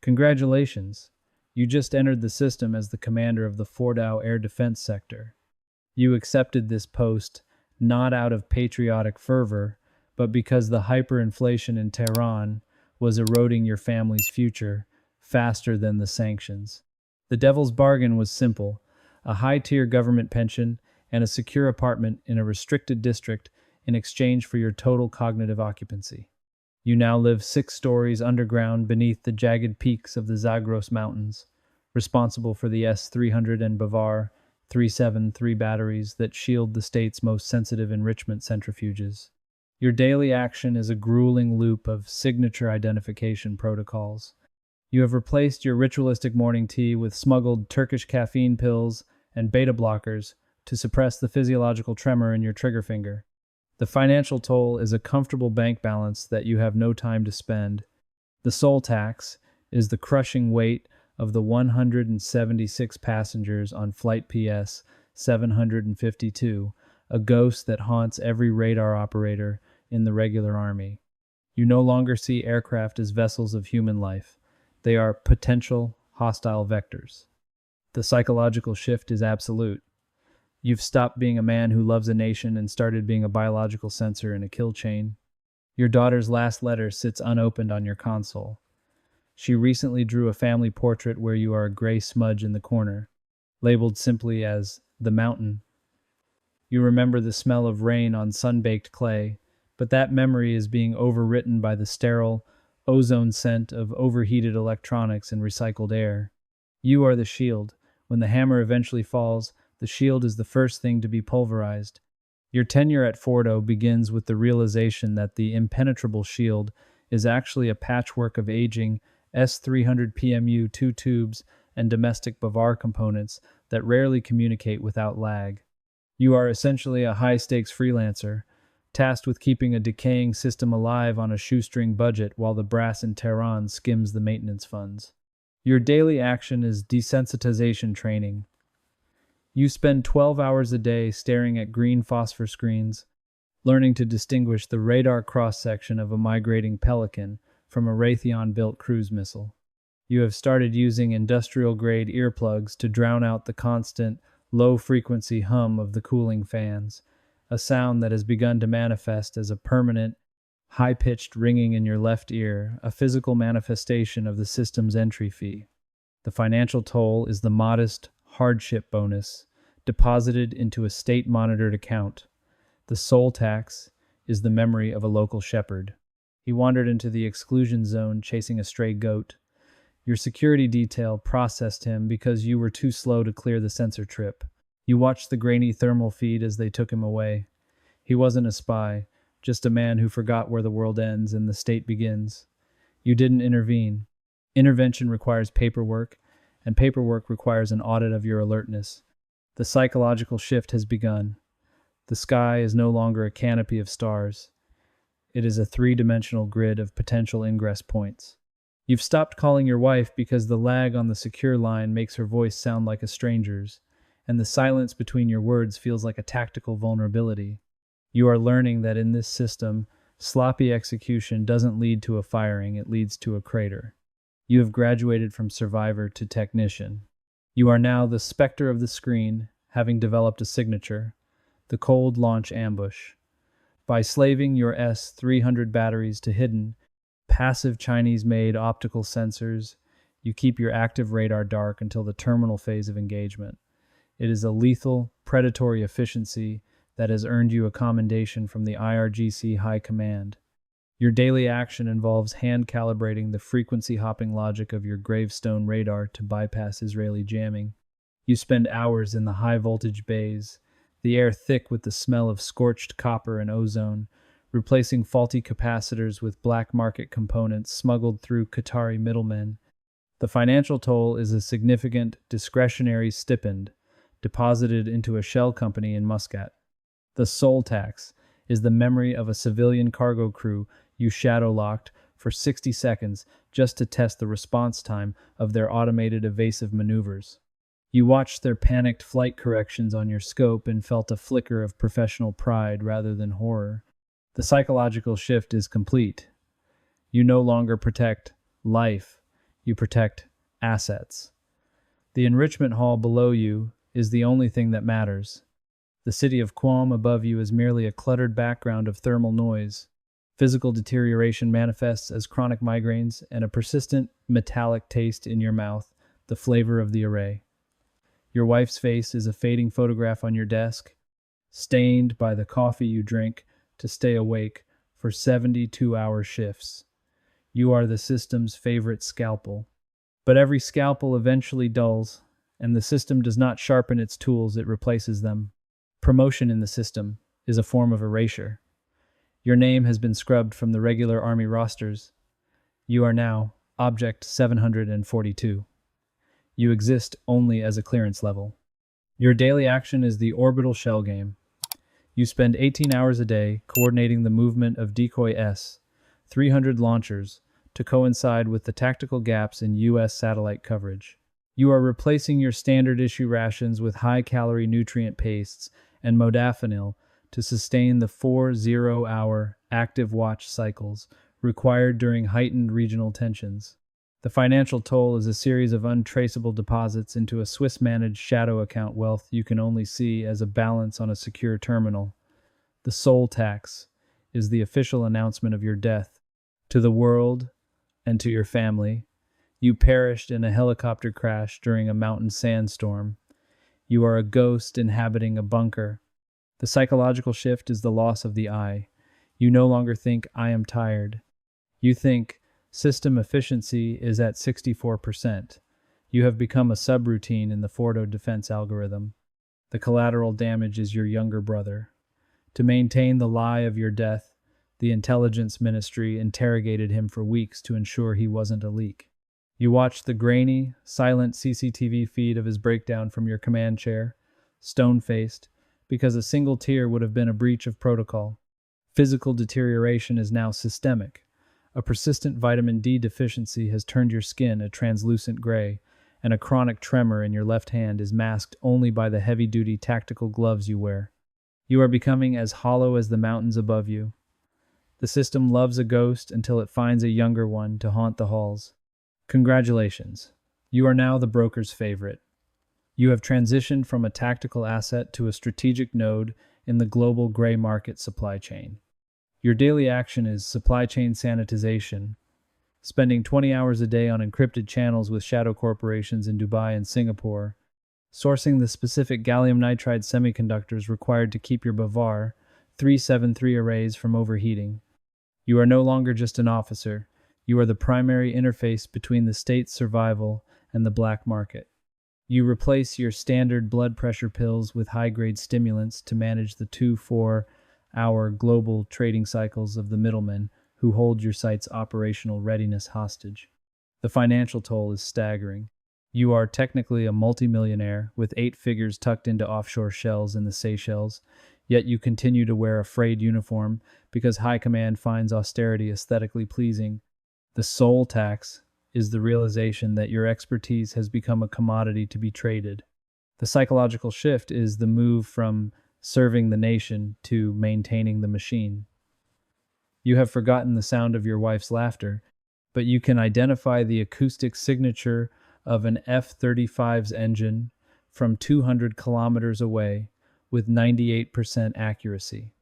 Congratulations. You just entered the system as the commander of the Fordow Air Defense Sector. You accepted this post not out of patriotic fervor, but because the hyperinflation in Tehran was eroding your family's future faster than the sanctions. The devil's bargain was simple: a high-tier government pension and a secure apartment in a restricted district in exchange for your total cognitive occupancy. You now live 6 stories underground beneath the jagged peaks of the Zagros Mountains, responsible for the S-300 and Bavar 373 batteries that shield the state's most sensitive enrichment centrifuges. Your daily action is a grueling loop of signature identification protocols. You have replaced your ritualistic morning tea with smuggled Turkish caffeine pills and beta blockers to suppress the physiological tremor in your trigger finger. The financial toll is a comfortable bank balance that you have no time to spend. The soul tax is the crushing weight of the 176 passengers on Flight PS 752, a ghost that haunts every radar operator in the regular army. You no longer see aircraft as vessels of human life. They are potential hostile vectors. The psychological shift is absolute. You've stopped being a man who loves a nation and started being a biological sensor in a kill chain. Your daughter's last letter sits unopened on your console. She recently drew a family portrait where you are a gray smudge in the corner, labeled simply as the mountain. You remember the smell of rain on sun-baked clay, but that memory is being overwritten by the sterile, ozone scent of overheated electronics and recycled air. You are the shield. When the hammer eventually falls, the shield is the first thing to be pulverized. Your tenure at Fordow begins with the realization that the impenetrable shield is actually a patchwork of aging S-300 PMU-2 tubes and domestic Bavar components that rarely communicate without lag. You are essentially a high-stakes freelancer, tasked with keeping a decaying system alive on a shoestring budget while the brass in Tehran skims the maintenance funds. Your daily action is desensitization training. You spend 12 hours a day staring at green phosphor screens, learning to distinguish the radar cross-section of a migrating Pelican from a Raytheon-built cruise missile. You have started using industrial-grade earplugs to drown out the constant, low-frequency hum of the cooling fans, a sound that has begun to manifest as a permanent, high-pitched ringing in your left ear, a physical manifestation of the system's entry fee. The financial toll is the modest hardship bonus deposited into a state-monitored account. The soul tax is the memory of a local shepherd. He wandered into the exclusion zone chasing a stray goat. Your security detail processed him because you were too slow to clear the sensor trip. You watched the grainy thermal feed as they took him away. He wasn't a spy, just a man who forgot where the world ends and the state begins. You didn't intervene. Intervention requires paperwork, and paperwork requires an audit of your alertness. The psychological shift has begun. The sky is no longer a canopy of stars. It is a 3-dimensional grid of potential ingress points. You've stopped calling your wife because the lag on the secure line makes her voice sound like a stranger's, and the silence between your words feels like a tactical vulnerability. You are learning that in this system, sloppy execution doesn't lead to a firing, it leads to a crater. You have graduated from survivor to technician. You are now the specter of the screen, having developed a signature, the cold launch ambush. By slaving your S-300 batteries to hidden, passive Chinese-made optical sensors, you keep your active radar dark until the terminal phase of engagement. It is a lethal, predatory efficiency that has earned you a commendation from the IRGC High Command. Your daily action involves hand-calibrating the frequency-hopping logic of your gravestone radar to bypass Israeli jamming. You spend hours in the high-voltage bays, the air thick with the smell of scorched copper and ozone, replacing faulty capacitors with black market components smuggled through Qatari middlemen. The financial toll is a significant discretionary stipend deposited into a shell company in Muscat. The soul tax is the memory of a civilian cargo crew you shadow-locked for 60 seconds just to test the response time of their automated evasive maneuvers. You watched their panicked flight corrections on your scope and felt a flicker of professional pride rather than horror. The psychological shift is complete. You no longer protect life. you protect assets. The enrichment hall below you is the only thing that matters. The city of Quam above you is merely a cluttered background of thermal noise. Physical deterioration manifests as chronic migraines and a persistent metallic taste in your mouth, the flavor of the array. Your wife's face is a fading photograph on your desk, stained by the coffee you drink to stay awake for 72-hour shifts. You are the system's favorite scalpel. But every scalpel eventually dulls, and the system does not sharpen its tools, it replaces them. Promotion in the system is a form of erasure. Your name has been scrubbed from the regular Army rosters. You are now Object 742. You exist only as a clearance level. Your daily action is the orbital shell game. You spend 18 hours a day coordinating the movement of Decoy S, 300 launchers, to coincide with the tactical gaps in U.S. satellite coverage. You are replacing your standard issue rations with high-calorie nutrient pastes and modafinil to sustain the 4 0-hour active watch cycles required during heightened regional tensions. The financial toll is a series of untraceable deposits into a Swiss-managed shadow account wealth you can only see as a balance on a secure terminal. The soul tax is the official announcement of your death. To the world and to your family, you perished in a helicopter crash during a mountain sandstorm. You are a ghost inhabiting a bunker. The psychological shift is the loss of the I. You no longer think, I am tired. You think, system efficiency is at 64%. You have become a subroutine in the Fordow defense algorithm. The collateral damage is your younger brother. To maintain the lie of your death, the intelligence ministry interrogated him for weeks to ensure he wasn't a leak. You watched the grainy, silent CCTV feed of his breakdown from your command chair, stone-faced, because a single tear would have been a breach of protocol. Physical deterioration is now systemic. A persistent vitamin D deficiency has turned your skin a translucent gray, and a chronic tremor in your left hand is masked only by the heavy-duty tactical gloves you wear. You are becoming as hollow as the mountains above you. The system loves a ghost until it finds a younger one to haunt the halls. Congratulations. You are now the broker's favorite. You have transitioned from a tactical asset to a strategic node in the global gray market supply chain. Your daily action is supply chain sanitization, spending 20 hours a day on encrypted channels with shadow corporations in Dubai and Singapore, sourcing the specific gallium nitride semiconductors required to keep your Bavar 373 arrays from overheating. You are no longer just an officer. You are the primary interface between the state's survival and the black market. You replace your standard blood pressure pills with high-grade stimulants to manage the 2-4-hour global trading cycles of the middlemen who hold your site's operational readiness hostage. The financial toll is staggering. You are technically a multimillionaire with 8 figures tucked into offshore shells in the Seychelles, yet you continue to wear a frayed uniform because high command finds austerity aesthetically pleasing. The soul tax is the realization that your expertise has become a commodity to be traded. The psychological shift is the move from serving the nation to maintaining the machine. You have forgotten the sound of your wife's laughter, but you can identify the acoustic signature of an F-35's engine from 200 kilometers away with 98% accuracy.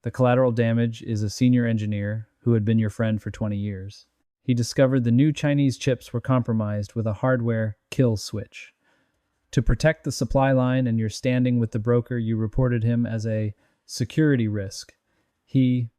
The collateral damage is a senior engineer who had been your friend for 20 years. He discovered the new Chinese chips were compromised with a hardware kill switch. To protect the supply line and your standing with the broker, you reported him as a security risk. He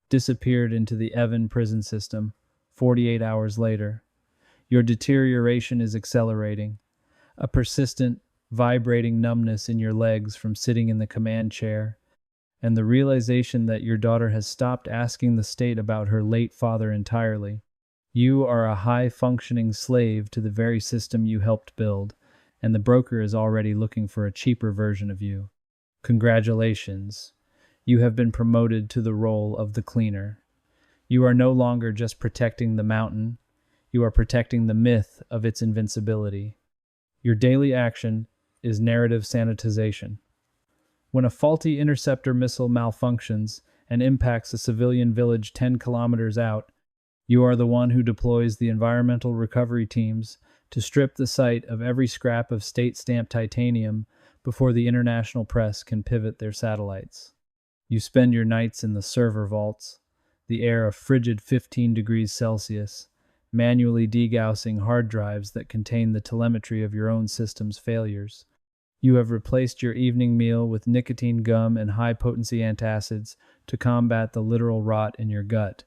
disappeared into the Evan prison system 48 hours later. Your deterioration is accelerating. A persistent, vibrating numbness in your legs from sitting in the command chair, and the realization that your daughter has stopped asking the state about her late father entirely. You are a high-functioning slave to the very system you helped build, and the broker is already looking for a cheaper version of you. Congratulations. You have been promoted to the role of the cleaner. You are no longer just protecting the mountain, you are protecting the myth of its invincibility. Your daily action is narrative sanitization. When a faulty interceptor missile malfunctions and impacts a civilian village 10 kilometers out, You are the one who deploys the environmental recovery teams to strip the site of every scrap of state-stamped titanium before the international press can pivot their satellites. You spend your nights in the server vaults, the air a frigid 15 degrees Celsius, manually degaussing hard drives that contain the telemetry of your own system's failures. You have replaced your evening meal with nicotine gum and high-potency antacids to combat the literal rot in your gut.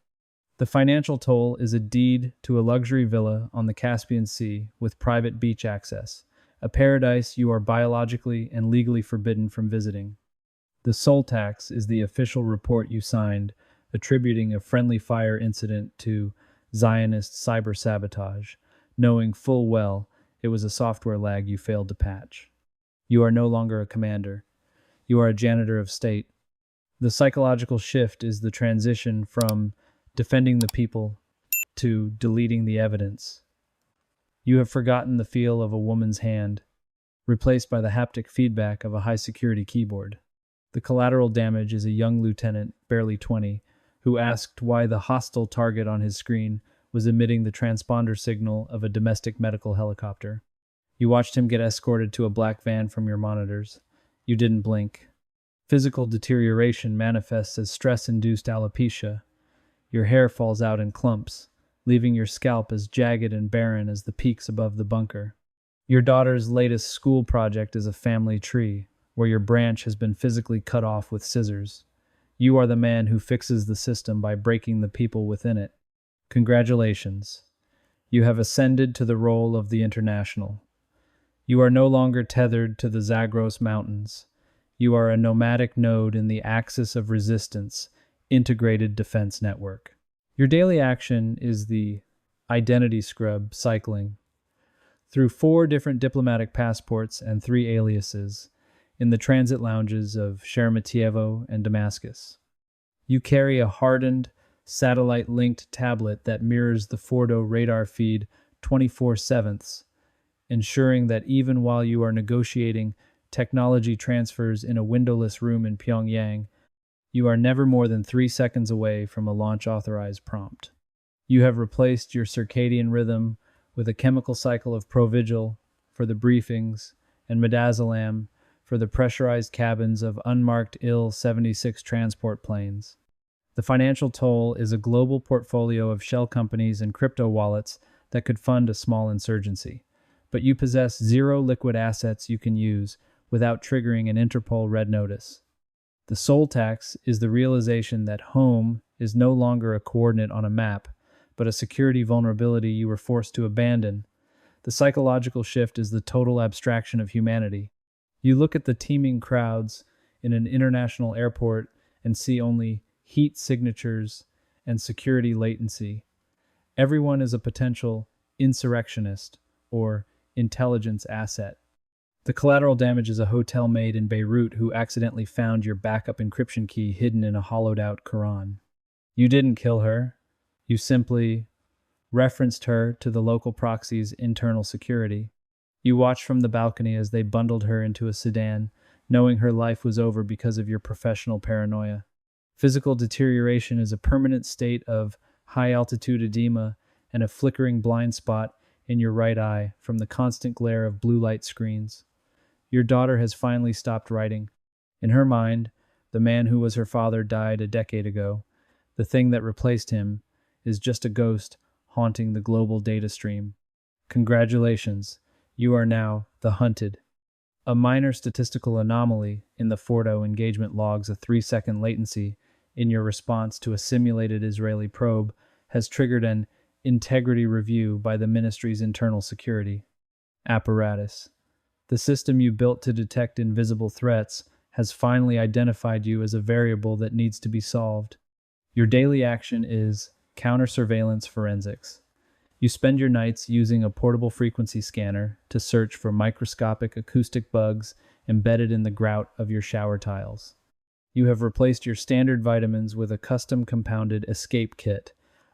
The financial toll is a deed to a luxury villa on the Caspian Sea with private beach access, a paradise you are biologically and legally forbidden from visiting. The soul tax is the official report you signed, attributing a friendly fire incident to Zionist cyber sabotage, knowing full well it was a software lag you failed to patch. You are no longer a commander. You are a janitor of state. The psychological shift is the transition from defending the people to deleting the evidence. You have forgotten the feel of a woman's hand, replaced by the haptic feedback of a high-security keyboard. The collateral damage is a young lieutenant, barely 20, who asked why the hostile target on his screen was emitting the transponder signal of a domestic medical helicopter. You watched him get escorted to a black van from your monitors. You didn't blink. Physical deterioration manifests as stress-induced alopecia. Your hair falls out in clumps, leaving your scalp as jagged and barren as the peaks above the bunker. Your daughter's latest school project is a family tree, where your branch has been physically cut off with scissors. You are the man who fixes the system by breaking the people within it. Congratulations. You have ascended to the role of the international. You are no longer tethered to the Zagros Mountains. You are a nomadic node in the axis of resistance, integrated defense network. Your daily action is the identity scrub cycling through 4 different diplomatic passports and 3 aliases in the transit lounges of Sheremetyevo and Damascus. You carry a hardened, satellite-linked tablet that mirrors the Fordow radar feed 24/7, ensuring that even while you are negotiating technology transfers in a windowless room in Pyongyang, you are never more than 3 seconds away from a launch-authorized prompt. You have replaced your circadian rhythm with a chemical cycle of Provigil for the briefings and midazolam for the pressurized cabins of unmarked Il-76 transport planes. The financial toll is a global portfolio of shell companies and crypto wallets that could fund a small insurgency, but you possess 0 liquid assets you can use without triggering an Interpol red notice. The soul tax is the realization that home is no longer a coordinate on a map, but a security vulnerability you were forced to abandon. The psychological shift is the total abstraction of humanity. You look at the teeming crowds in an international airport and see only heat signatures and security latency. Everyone is a potential insurrectionist or intelligence asset. The collateral damage is a hotel maid in Beirut who accidentally found your backup encryption key hidden in a hollowed-out Quran. You didn't kill her. You simply referenced her to the local proxy's internal security. You watched from the balcony as they bundled her into a sedan, knowing her life was over because of your professional paranoia. Physical deterioration is a permanent state of high-altitude edema and a flickering blind spot in your right eye from the constant glare of blue light screens. Your daughter has finally stopped writing. In her mind, the man who was her father died a decade ago. The thing that replaced him is just a ghost haunting the global data stream. Congratulations, you are now the hunted. A minor statistical anomaly in the Fordow engagement logs a 3-second latency in your response to a simulated Israeli probe has triggered an integrity review by the ministry's internal security apparatus. The system you built to detect invisible threats has finally identified you as a variable that needs to be solved. Your daily action is counter-surveillance forensics. You spend your nights using a portable frequency scanner to search for microscopic acoustic bugs embedded in the grout of your shower tiles. You have replaced your standard vitamins with a custom compounded escape kit,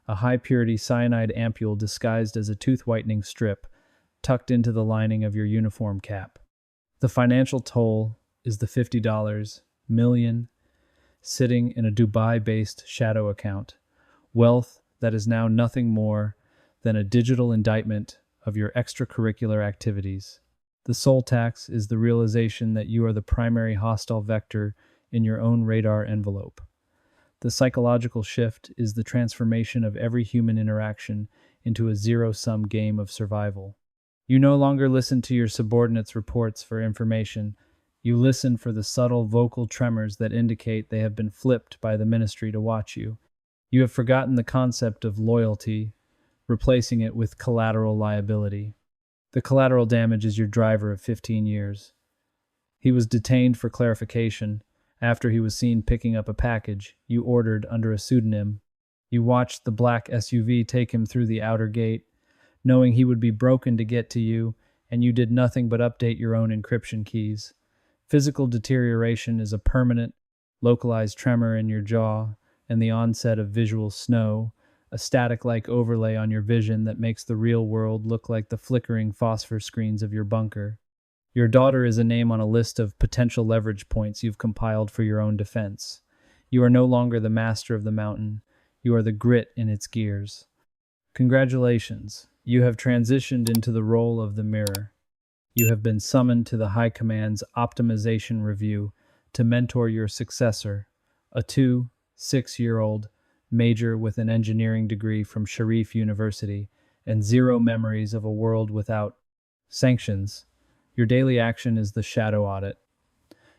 a high-purity cyanide ampule disguised as a tooth whitening strip tucked into the lining of your uniform cap. The financial toll is the $50 million sitting in a Dubai-based shadow account, wealth that is now nothing more than a digital indictment of your extracurricular activities. The soul tax is the realization that you are the primary hostile vector in your own radar envelope. The psychological shift is the transformation of every human interaction into a zero-sum game of survival. You no longer listen to your subordinates' reports for information. You listen for the subtle vocal tremors that indicate they have been flipped by the ministry to watch you. You have forgotten the concept of loyalty, replacing it with collateral liability. The collateral damage is your driver of 15 years. He was detained for clarification after he was seen picking up a package you ordered under a pseudonym. You watched the black SUV take him through the outer gate, knowing he would be broken to get to you, and you did nothing but update your own encryption keys. Physical deterioration is a permanent, localized tremor in your jaw and the onset of visual snow, a static-like overlay on your vision that makes the real world look like the flickering phosphor screens of your bunker. Your daughter is a name on a list of potential leverage points you've compiled for your own defense. You are no longer the master of the mountain. You are the grit in its gears. Congratulations. You have transitioned into the role of the mirror. You have been summoned to the High Command's optimization review to mentor your successor, a 6-year-old major with an engineering degree from Sharif University and zero memories of a world without sanctions. Your daily action is the shadow audit.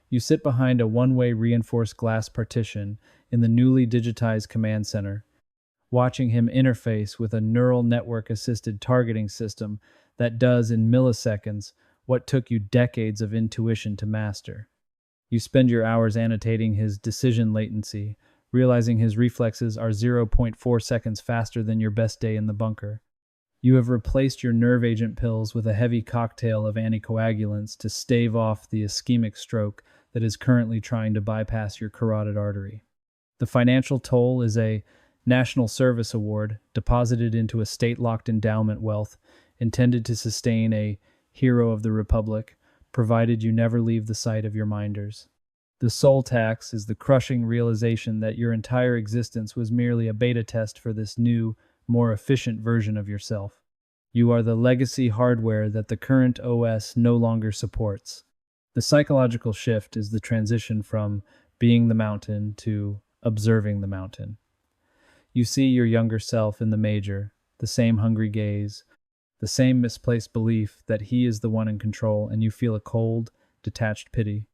You sit behind a one-way reinforced glass partition in the newly digitized command center, watching him interface with a neural network-assisted targeting system that does in milliseconds what took you decades of intuition to master. You spend your hours annotating his decision latency, realizing his reflexes are 0.4 seconds faster than your best day in the bunker. You have replaced your nerve agent pills with a heavy cocktail of anticoagulants to stave off the ischemic stroke that is currently trying to bypass your carotid artery. The financial toll is a National Service Award deposited into a state-locked endowment wealth intended to sustain a hero of the Republic, provided you never leave the sight of your minders. The soul tax is the crushing realization that your entire existence was merely a beta test for this new, more efficient version of yourself. You are the legacy hardware that the current OS no longer supports. The psychological shift is the transition from being the mountain to observing the mountain. You see your younger self in the major, the same hungry gaze, the same misplaced belief that he is the one in control, and you feel a cold, detached pity.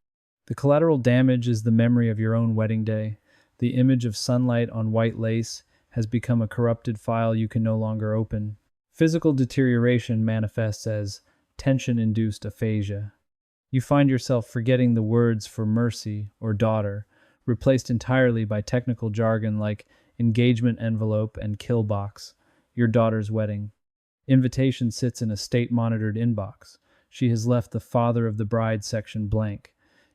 The collateral damage is the memory of your own wedding day. The image of sunlight on white lace has become a corrupted file you can no longer open. Physical deterioration manifests as tension-induced aphasia. You find yourself forgetting the words for mercy or daughter, replaced entirely by technical jargon like engagement envelope and kill box, your daughter's wedding. Invitation sits in a state-monitored inbox. She has left the father of the bride section blank.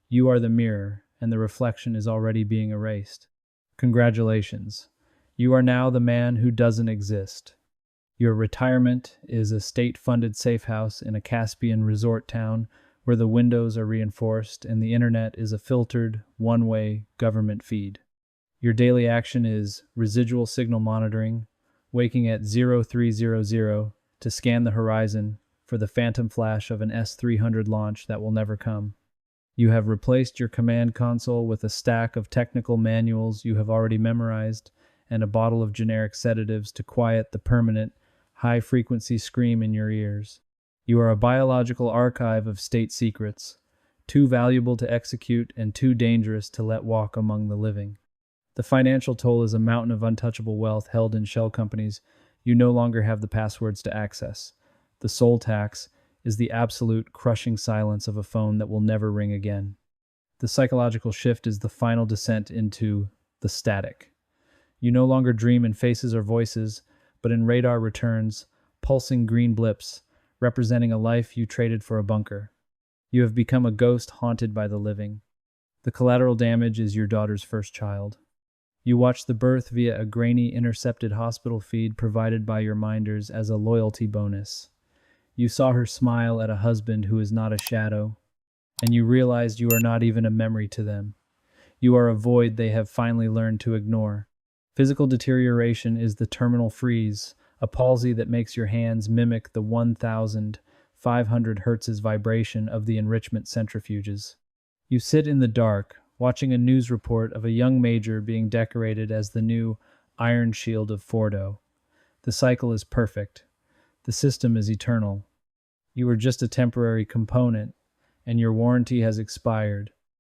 You are the mirror, and the reflection is already being erased. Congratulations. You are now the man who doesn't exist. Your retirement is a state-funded safe house in a Caspian resort town where the windows are reinforced and the internet is a filtered, one-way government feed. Your daily action is residual signal monitoring, waking at 0300 to scan the horizon for the phantom flash of an S-300 launch that will never come. You have replaced your command console with a stack of technical manuals you have already memorized and a bottle of generic sedatives to quiet the permanent, high-frequency scream in your ears. You are a biological archive of state secrets, too valuable to execute and too dangerous to let walk among the living. The financial toll is a mountain of untouchable wealth held in shell companies you no longer have the passwords to access. The soul tax is the absolute crushing silence of a phone that will never ring again. The psychological shift is the final descent into the static. You no longer dream in faces or voices, but in radar returns, pulsing green blips, representing a life you traded for a bunker. You have become a ghost haunted by the living. The collateral damage is your daughter's first child. You watch the birth via a grainy intercepted hospital feed provided by your minders as a loyalty bonus. You saw her smile at a husband who is not a shadow, and you realized you are not even a memory to them. You are a void they have finally learned to ignore. Physical deterioration is the terminal freeze, a palsy that makes your hands mimic the 1,500 hertz vibration of the enrichment centrifuges. You sit in the dark, watching a news report of a young major being decorated as the new Iron Shield of Fordow. The cycle is perfect. The system is eternal. You are just a temporary component, and your warranty has expired.